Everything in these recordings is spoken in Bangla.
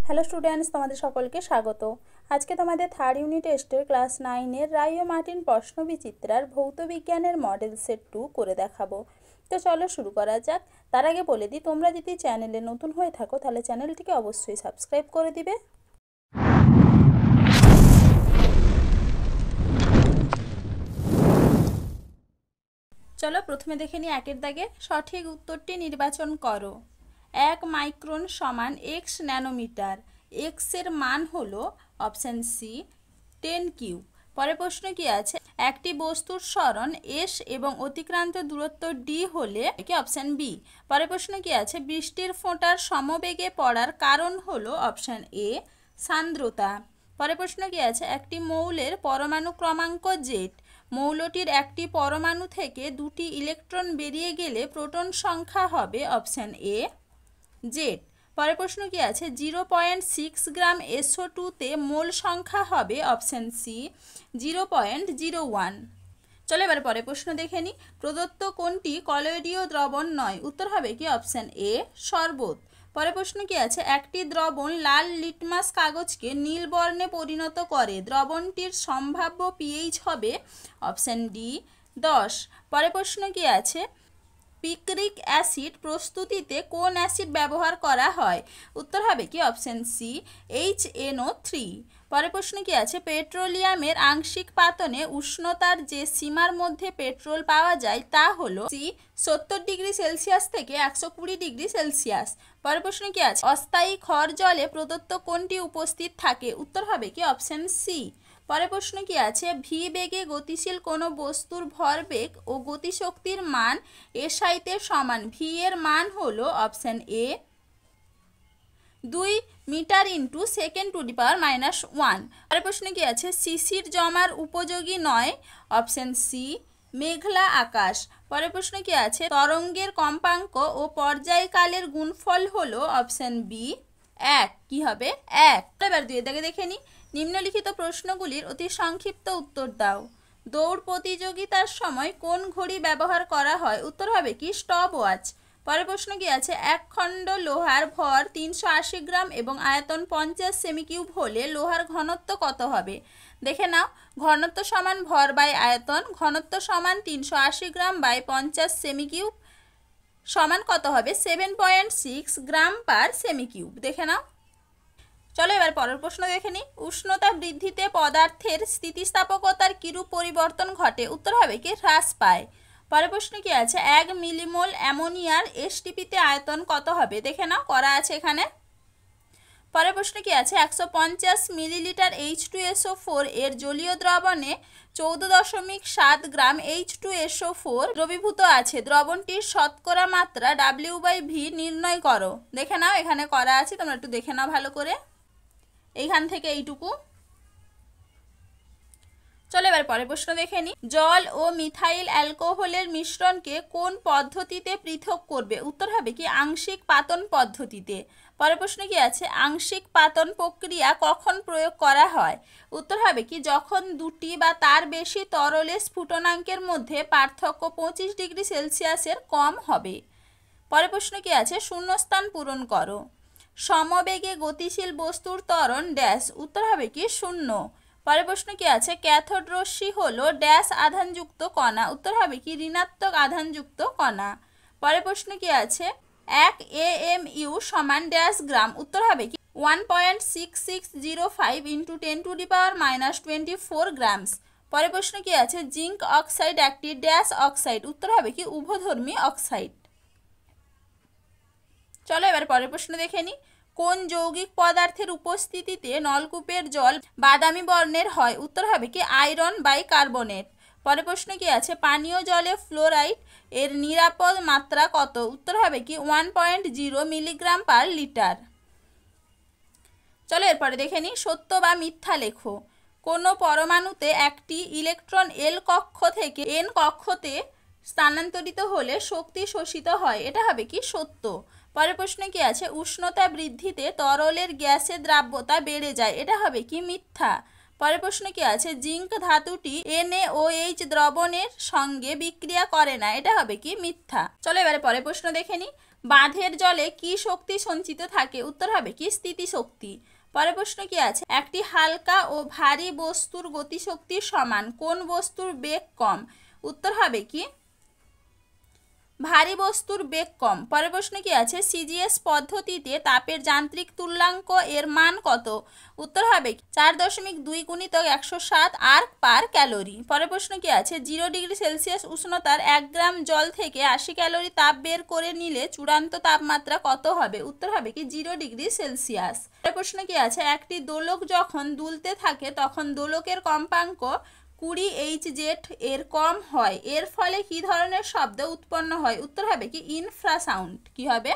হ্যালো স্টুডেন্টস, তোমাদের সকলকে স্বাগত। আজকে তোমাদের থার্ড ইউনিট টেস্টের ক্লাস 9-এর রাই ও মার্টিন প্রশ্নবিচিত্রার ভৌত বিজ্ঞানের মডেল সেট 2 করে দেখাবো। তো চলো শুরু করা যাক। তার আগে বলে দিই, তোমরা যদি চ্যানেলে নতুন হয়ে থাকো তাহলে চ্যানেলটিকে অবশ্যই সাবস্ক্রাইব করে দিবে। চলো প্রথমে দেখে নিই একের দাগে। সঠিক উত্তরটি নির্বাচন করো। 1 মাইক্রন সমান x ন্যানোমিটার। x এর মান হলো অপশান সি 10 কিউব। পরের প্রশ্ন কি আছে? একটি বস্তুর সরণ s এবং অতিক্রান্ত দূরত্ব d হলে কি অপশান বি। পরের প্রশ্ন কি আছে? বৃষ্টির ফোঁটার সমবেগে পড়ার কারণ হলো অপশান এ সান্দ্রতা। পরের প্রশ্ন কি আছে? একটি মৌলের পরমাণু ক্রমাঙ্ক জেড। মৌলটির একটি পরমাণু থেকে দুটি ইলেকট্রন বেরিয়ে গেলে প্রোটন সংখ্যা হবে অপশান এ জেড। পরের প্রশ্ন কি আছে? 0.6 গ্রাম SO2-তে মোল সংখ্যা হবে অপশান সি 0.01। চলো এবার পরের প্রশ্ন দেখে নিই। প্রদত্ত কোনটি কলয়েডীয় দ্রবণ নয়? উত্তর হবে কি অপশান এ শরবত। পরের প্রশ্ন কি আছে? একটি দ্রবণ লাল লিটমাস কাগজকে নীল বর্ণে পরিণত করে। দ্রবণটির সম্ভাব্য পিএইচ হবে অপশান ডি 10। পরের প্রশ্ন কি আছে? পিক্রিক অ্যাসিড প্রস্তুতিতে কোন অ্যাসিড ব্যবহার করা হয়? উত্তর হবে কি অপশান সি HNO3। পরের প্রশ্ন কি আছে? পেট্রোলিয়ামের আংশিক পাতনে উষ্ণতার যে সীমার মধ্যে পেট্রোল পাওয়া যায় তা হলো সি 70 ডিগ্রি সেলসিয়াস থেকে 120 ডিগ্রি সেলসিয়াস। পরের প্রশ্ন কি আছে? অস্থায়ী ক্ষার জলে প্রদত্ত কোনটি উপস্থিত থাকে? উত্তর হবে কি অপশান সি। পরের প্রশ্ন কি আছে? ভি বেগে গতিশীল কোনো বস্তুর ভরবেগ ও গতিশক্তির মান এসআইতে সমান। ভি এর মান হলো option A 2 metre into second to the power -1। পরের প্রশ্ন কি আছে? শিশির জমার উপযোগী নয়। অপশান সি মেঘলা আকাশ। পরের প্রশ্ন কি আছে? তরঙ্গের কম্পাঙ্ক ও পর্যায়কালের গুণফল হলো অপশান বি 1। কি হবে? 1। এবার দুই দাগে দেখে নিই। নিম্নলিখিত প্রশ্নগুলির অতি সংক্ষিপ্ত উত্তর দাও। দৌড় প্রতিযোগিতার সময় কোন ঘড়ি ব্যবহার করা হয়? উত্তর হবে কি স্টপ ওয়াচ। পরের প্রশ্ন কি আছে? এক খণ্ড লোহার ভর 380 গ্রাম এবং আয়তন 50 সেমিকিউব হলে লোহার ঘনত্ব কত হবে? দেখে নাও। ঘনত্ব সমান ভর বাই আয়তন। ঘনত্ব সমান 380 গ্রাম বাই 50 সেমিকিউব সমান কত হবে? 7.6 গ্রাম পার সেমিকিউব। দেখে নাও। চলো এবার পরের প্রশ্ন দেখে নিই। উষ্ণতা বৃদ্ধিতে পদার্থের স্থিতিস্থাপকতার কিরূপ পরিবর্তন ঘটে? উত্তর হবে কি হ্রাস পায়। পরের প্রশ্ন কি আছে? 1 মিলিমোল অ্যামোনিয়ার এসটিপিতে আয়তন কত হবে? দেখে নাও, করা আছে এখানে। পরের প্রশ্ন কি আছে? 150 মিলিলিটার H2SO4 এর জলীয় দ্রবণে 14.7 গ্রাম H2SO4 দ্রবীভূত আছে। দ্রবণটির শতকরা মাত্রা W/V নির্ণয় করো। দেখে নাও, এখানে করা আছে, তোমরা একটু দেখে নাও ভালো করে, এইখান থেকে এইটুকু। চলো এবার পরের প্রশ্ন দেখে নিই। জল ও মিথাইল অ্যালকোহলের মিশ্রণকে কোন পদ্ধতিতে পৃথক করবে? উত্তর হবে কি আংশিক পাতন পদ্ধতিতে। পরের প্রশ্ন কি আছে? আংশিক পাতন প্রক্রিয়া কখন প্রয়োগ করা হয়? উত্তর হবে কি যখন দুটি বা তার বেশি তরলের স্ফুটনাঙ্কের মধ্যে পার্থক্য 25 ডিগ্রি সেলসিয়াসের কম হবে। পরের প্রশ্ন কি আছে? শূন্যস্থান পূরণ করো। সমবেগে গতিশীল বস্তুর ত্বরণ ড্যাশ। উত্তর হবে কি 0। পরের প্রশ্ন কি আছে? ক্যাথোড রশ্মি হলো ড্যাশ আধানযুক্ত কণা। উত্তর হবে কি ঋণাত্মক আধানযুক্ত কণা। পরের প্রশ্ন কি আছে? 1 AMU সমান ড্যাশ গ্রাম। উত্তর হবে কি 1.6605 into 10 two the power -24 grams. পরের প্রশ্ন কি আছে? জিঙ্ক অক্সাইড একটি ড্যাশ অক্সাইড। উত্তর হবে কি উভধর্মী অক্সাইড। চলো এবার পরের প্রশ্ন দেখে নিই। কোন যৌগিক পদার্থের উপস্থিতিতে নলকূপের জল বাদামি বর্ণের হয়? উত্তর হবে কি আয়রন বাইকার্বনেট। পরের প্রশ্ন কি আছে? পানীয় জলে ফ্লোরাইড এর নিরাপদ মাত্রা কত? উত্তর হবে কি 1.0 মিলিগ্রাম পার লিটার। চলো এরপরে দেখে নিই। সত্য বা মিথ্যা লেখো। কোনো পরমাণুতে একটি ইলেকট্রন এল কক্ষ থেকে এন কক্ষতে স্থানান্তরিত হলে শক্তি শোষিত হয়। এটা হবে কি সত্য। পরের প্রশ্ন কি আছে? উষ্ণতা বৃদ্ধিতে তরলের গ্যাসের দ্রাব্যতা বেড়ে যায়। এটা হবে কি মিথ্যা। পরের প্রশ্ন কি আছে? জিঙ্ক ধাতুটি NaOH দ্রবণের সঙ্গে বিক্রিয়া করে না। এটা হবে কি মিথ্যা। চলো এবারে পরের প্রশ্ন দেখে নিই। বাঁধের জলে কি শক্তি সঞ্চিত থাকে? উত্তর হবে কি স্থিতিশক্তি। পরের প্রশ্ন কি আছে? একটি হালকা ও ভারী বস্তুর গতিশক্তির সমান কোন বস্তুর বেগ কম? উত্তর হবে কি ভারী বস্তুর বেগ কম। পরের প্রশ্ন কি আছে? সিজিএস পদ্ধতিতে তাপের যান্ত্রিক তুল্যাঙ্ক এর মান কত? উত্তর হবে 4.2 গুণিতক 107 আর্ক পার ক্যালোরি। পরের প্রশ্ন কি আছে? 0°C উষ্ণতার 1 গ্রাম জল থেকে 80 ক্যালোরি তাপ বের করে নিলে চূড়ান্ত তাপমাত্রা কত হবে? উত্তর হবে কি 0°C। পরের প্রশ্ন কি আছে? একটি দোলক যখন দুলতে থাকে তখন দোলকের কম্পাঙ্ক 20 Hz এর কম হয়, এর ফলে কি ধরনের শব্দ উৎপন্ন হয়? উত্তর হবে কি ইনফ্রাসাউন্ড। কি হবে?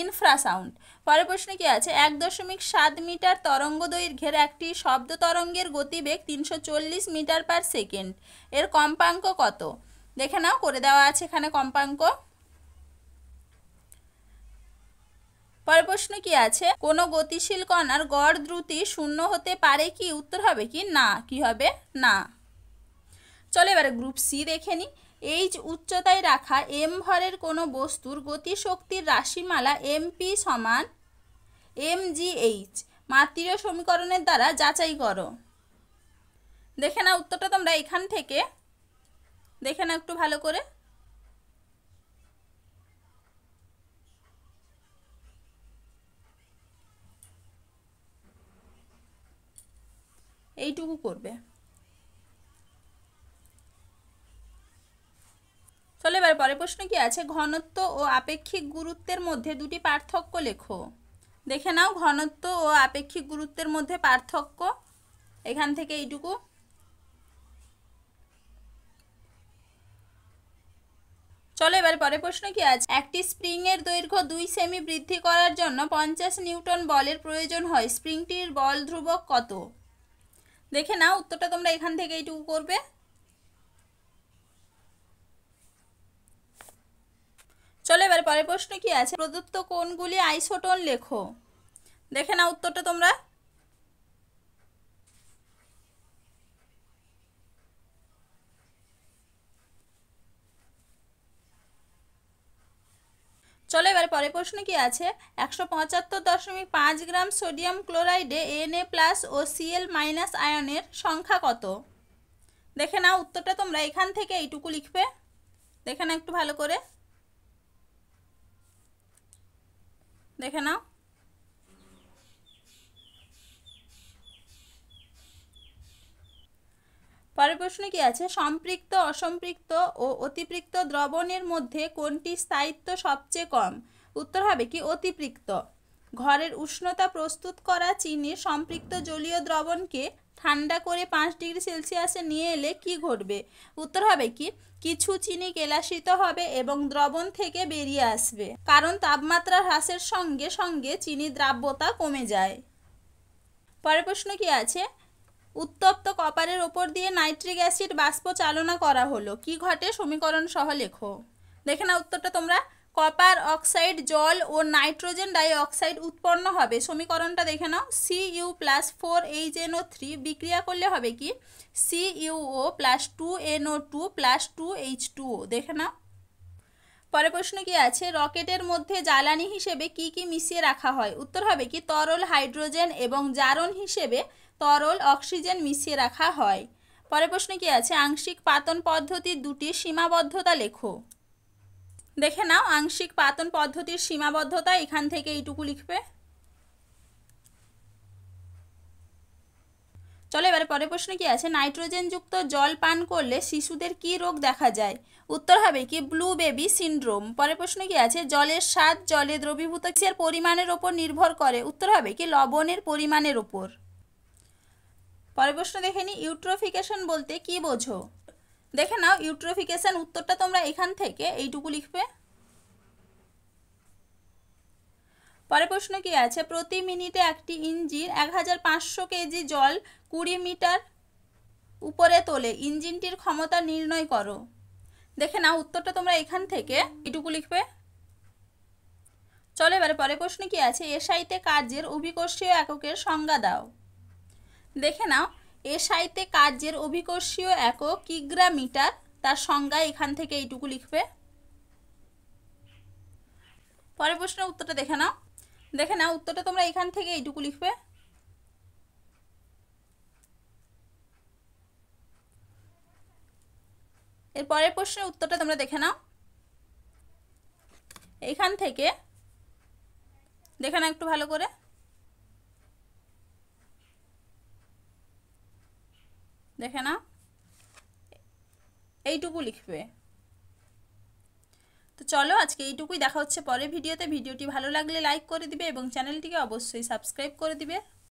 ইনফ্রাসাউন্ড। পরের প্রশ্ন কি আছে? 1.7 মিটার তরঙ্গ দৈর্ঘ্যের একটি শব্দ তরঙ্গের গতিবেগ 340 মিটার পার সেকেন্ড, এর কম্পাঙ্ক কত? দেখে নাও, করে দেওয়া আছে এখানে কম্পাঙ্ক। পরের প্রশ্ন কি আছে? কোনো গতিশীল কণার গড় দ্রুতি 0 হতে পারে কি? উত্তর হবে কি না। কি হবে? না। চলো এবারে গ্রুপ সি দেখে নি। এইচ উচ্চতায় রাখা এম ভরের কোনো বস্তুর গতিশক্তির রাশিমালা এমপি সমান mgh মাত্রীয় সমীকরণের দ্বারা যাচাই করো। দেখে না উত্তরটা তোমরা এখান থেকে দেখে না একটু ভালো করে। এইটুকু করবে। চলো এবার পরের প্রশ্ন কি আছে? ঘনত্ব ও আপেক্ষিক গুরুত্বের মধ্যে দুটি পার্থক্য লেখো। দেখে নাও ঘনত্ব ও আপেক্ষিক গুরুত্বের মধ্যে পার্থক্য, এখান থেকে এইটুকু। চলো এবার পরের প্রশ্ন কি আছে? একটি স্প্রিং এর দৈর্ঘ্য 2 সেমি বৃদ্ধি করার জন্য 50 নিউটন বলের প্রয়োজন হয়, স্প্রিংটির বল ধ্রুবক কত? দেখে নাও উত্তরটা তোমরা এখান থেকে এইটুকু করবে। চলো এবার পরের প্রশ্ন কি আছে? প্রদত্ত কোণগুলি আইসোটোন লেখো। দেখে নাও উত্তরটা তোমরা। চলো এবার পরের প্রশ্ন কি আছে? 175.5 গ্রাম সোডিয়াম ক্লোরাইডে Na+ ও Cl- আয়নের সংখ্যা কত? দেখে নাও উত্তরটা তোমরা এখান থেকে এইটুকু লিখবে। দেখে নাও একটু ভালো করে। দেখে নাও। পরের প্রশ্ন কি আছে? সম্পৃক্ত, অসম্পৃক্ত ও অতিপৃক্ত দ্রবণের মধ্যে কোনটি স্থায়িত্ব সবচেয়ে কম? উত্তর হবে কি অতিপৃক্ত। ঘরের উষ্ণতা প্রস্তুত করা চিনির সম্পৃক্ত জলীয় দ্রবণকে ঠান্ডা করে 5°C নিয়ে এলে কি ঘটবে? উত্তর হবে কি কিছু চিনি কেলাসিত হবে এবং দ্রবণ থেকে বেরিয়ে আসবে, কারণ তাপমাত্রা হ্রাসের সঙ্গে সঙ্গে চিনির দ্রাব্যতা কমে যায়। পরের প্রশ্ন কি আছে? উত্তপ্ত কপারের ওপর দিয়ে নাইট্রিক অ্যাসিড বাষ্প চালনা করা হলো, কি ঘটে? সমীকরণ সহ লেখো। দেখে নাও উত্তরটা তোমরা। কপার অক্সাইড জল ও নাইট্রোজেন ডাই অক্সাইড উৎপন্ন হবে, সমীকরণটা দেখে নাও। Cu+4HNO3 বিক্রিয়া করলে হবে কি CuO+2NO2+2H2O। দেখে নাও। পরের প্রশ্ন কি আছে? রকেটের মধ্যে জ্বালানি হিসেবে কি কি মিশিয়ে রাখা হয়? উত্তর হবে কি তরল হাইড্রোজেন এবং জারণ হিসেবে তরল অক্সিজেন মিশিয়ে রাখা হয়। পরের প্রশ্ন কি আছে? আংশিক পাতন পদ্ধতির দুটি সীমাবদ্ধতা লেখো। দেখে নাও আংশিক পাতন পদ্ধতির সীমাবদ্ধতা, এখান থেকে এইটুকু লিখবে। চলো এবারে পরের প্রশ্ন কি আছে? নাইট্রোজেন যুক্ত জল পান করলে শিশুদের কি রোগ দেখা যায়? উত্তর হবে কি ব্লু বেবি সিনড্রোম। পরের প্রশ্ন কি আছে? জলের স্বাদ জলে দ্রবীভূত কিসের পরিমাণের ওপর নির্ভর করে? উত্তর হবে কি লবণের পরিমাণের ওপর। পরের প্রশ্ন দেখে নি, ইউট্রোফিকেশন বলতে কি বোঝো? দেখে নাও ইউট্রোফিকেশন, উত্তরটা তোমরা এখান থেকে এইটুকু লিখবে। পরের প্রশ্ন কি আছে? প্রতি মিনিটে একটি ইঞ্জিন 1500 কেজি জল 20 মিটার উপরে তোলে, ইঞ্জিনটির ক্ষমতা নির্ণয় করো। দেখে নাও উত্তরটা তোমরা এখান থেকে এইটুকু লিখবে। চলো এবারে পরের প্রশ্ন কি আছে? এসআইতে কার্যের অভিকর্ষীয় এককের সংজ্ঞা দাও। দেখে নাও এসআইতে কার্যের অভিকর্ষীয় একক কিগ্রা মিটার, তার সংজ্ঞা এখান থেকে এইটুকু লিখবে। পরের প্রশ্নের উত্তরটা দেখে নাও। দেখে নাও উত্তরটা তোমরা এখান থেকে এইটুকু লিখবে। এর পরের প্রশ্নের উত্তরটা তোমরা দেখে নাও। এইখান থেকে দেখে নাও একটু ভালো করে। দেখে নাও, এইটুকু লিখবে। তো চলো আজকে এইটুকুই, দেখা হচ্ছে পরের ভিডিওতে। ভিডিওটি ভালো লাগলে লাইক করে দিবে এবং চ্যানেলটিকে অবশ্যই সাবস্ক্রাইব করে দিবে।